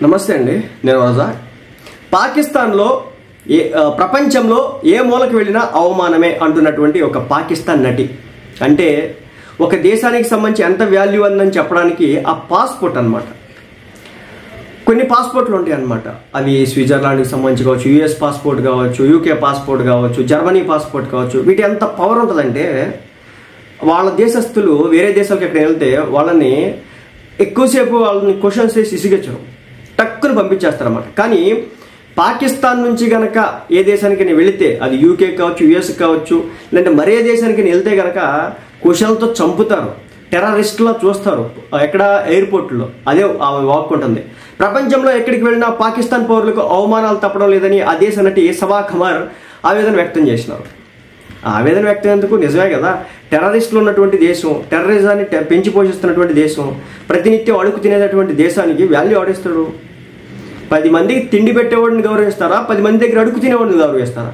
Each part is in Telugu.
నమస్తే అండి, నేను రోజా. పాకిస్తాన్లో ప్రపంచంలో ఏ మూలకు వెళ్ళినా అవమానమే అంటున్నటువంటి ఒక పాకిస్తాన్ నటి. అంటే ఒక దేశానికి సంబంధించి ఎంత వాల్యూ అందని చెప్పడానికి ఆ పాస్పోర్ట్ అనమాట. కొన్ని పాస్పోర్ట్లు ఉంటాయి అనమాట. అవి స్విట్జర్లాండ్కి సంబంధించి కావచ్చు, యూఎస్ పాస్పోర్ట్ కావచ్చు, యూకే పాస్పోర్ట్ కావచ్చు, జర్మనీ పాస్పోర్ట్ కావచ్చు. వీటి ఎంత పవర్ ఉంటుందంటే వాళ్ళ దేశస్తులు వేరే దేశాలకు ఎక్కడ వెళ్తే వాళ్ళని ఎక్కువసేపు వాళ్ళని క్వశ్చన్స్ వేసి ఇసిగించరు, టక్కుని పంపించేస్తారన్నమాట. కానీ పాకిస్తాన్ నుంచి గనక ఏ దేశానికి వెళితే, అది యూకే కావచ్చు, యుఎస్ కావచ్చు, లేదంటే మరే దేశానికి వెళ్తే గనక క్వశ్చన్లతో చంపుతారు, టెర్రరిస్టులా చూస్తారు. ఎక్కడ ఎయిర్పోర్ట్లో అదే వాక్ ఉంటుంది. ప్రపంచంలో ఎక్కడికి వెళ్ళినా పాకిస్తాన్ పౌరులకు అవమానాలు తప్పడం లేదని ఆ దేశ నటి సబా ఖమర్ ఆవేదన వ్యక్తం చేసినారు. ఆవేదన వ్యక్తం ఎందుకు, నిజమే కదా. టెర్రరిస్టులు ఉన్నటువంటి దేశం, టెర్రరిజాన్ని పెంచి పోషిస్తున్నటువంటి దేశం, ప్రతినిత్యం అడుగు తినేటటువంటి దేశానికి వాల్యూ ఆడిస్తాడు. 10 మందికి తిండి పెట్టేవాడిని గౌరవిస్తారా, 10 మంది దగ్గర అడుగు తినేవాడిని గౌరవిస్తారా?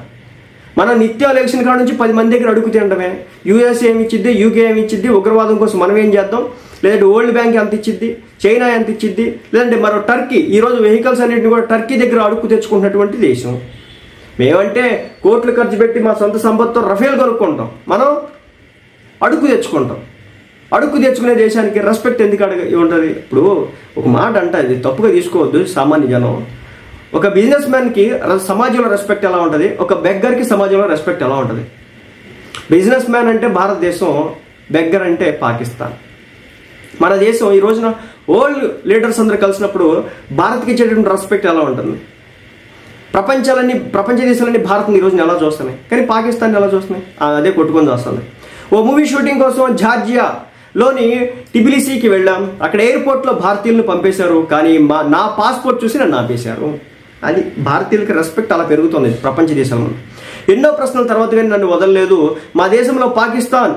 మనం నిత్యం ఎలక్షన్ కాడ నుంచి 10 మంది దగ్గర అడుగు తినడమే. యూఎస్ ఏమి ఇచ్చిద్ది, యూకే ఏమి ఇచ్చిద్ది, ఉగ్రవాదం కోసం మనం ఏం చేద్దాం, లేదంటే వరల్డ్ బ్యాంక్ ఎంత ఇచ్చిద్ది, చైనా ఎంత ఇచ్చిద్ది, లేదంటే మరో టర్కీ. ఈరోజు వెహికల్స్ అన్నింటిని కూడా టర్కీ దగ్గర అడుగు తెచ్చుకుంటున్నటువంటి దేశం. మేమంటే కోట్లు ఖర్చు పెట్టి మా సొంత సంపత్తో రఫేల్ కొనుక్కుంటాం, మనం అడుగు తెచ్చుకుంటాం. అడుగు తెచ్చుకునే దేశానికి రెస్పెక్ట్ ఎందుకు ఉంటుంది? ఇప్పుడు ఒక మాట అంటే అది తప్పుగా తీసుకోవద్దు సామాన్య జనం. ఒక బిజినెస్ మ్యాన్కి సమాజంలో రెస్పెక్ట్ ఎలా ఉంటుంది, ఒక బెగ్గర్కి సమాజంలో రెస్పెక్ట్ ఎలా ఉంటుంది? బిజినెస్ మ్యాన్ అంటే భారతదేశం, బెగ్గర్ అంటే పాకిస్తాన్. మన దేశం ఈ రోజున వరల్డ్ లీడర్స్ అందరూ కలిసినప్పుడు భారత్కి ఇచ్చేటువంటి రెస్పెక్ట్ ఎలా ఉంటుంది? ప్రపంచ దేశాలన్నీ భారత్ని ఈ రోజున ఎలా చూస్తున్నాయి, కానీ పాకిస్తాన్ ఎలా చూస్తున్నాయి? అదే కొట్టుకొని వస్తుంది. ఓ మూవీ షూటింగ్ కోసం జార్జియాలోని టిబిలిసీకి వెళ్ళాం. అక్కడ ఎయిర్పోర్ట్లో భారతీయులను పంపేశారు, కానీ నా పాస్పోర్ట్ చూసి నన్ను ఆపేశారు. అది భారతీయులకి రెస్పెక్ట్ అలా పెరుగుతుంది ప్రపంచ దేశంలో. ఎన్నో ప్రశ్నల తర్వాత కానీ నన్ను వదలలేదు. మా దేశంలో పాకిస్తాన్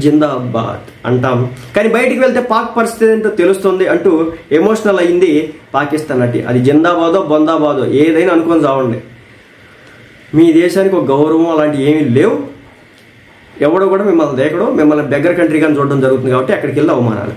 జిందాబాద్ అంటాం, కానీ బయటికి వెళ్తే పాక్ పరిస్థితి ఏంటో తెలుస్తుంది అంటూ ఎమోషనల్ అయింది పాకిస్తాన్ నటి. అది జిందాబాదో బొందాబాదో ఏదైనా అనుకొని చావండి, మీ దేశానికి ఒక గౌరవం అలాంటివి ఏమీ లేవు. ఎవడో కూడా మిమ్మల్ని దేకడం, మిమ్మల్ని బెగ్గర్ కంట్రీగాని చూడడం జరుగుతుంది. కాబట్టి అక్కడికి వెళ్ళి అవమానాలు.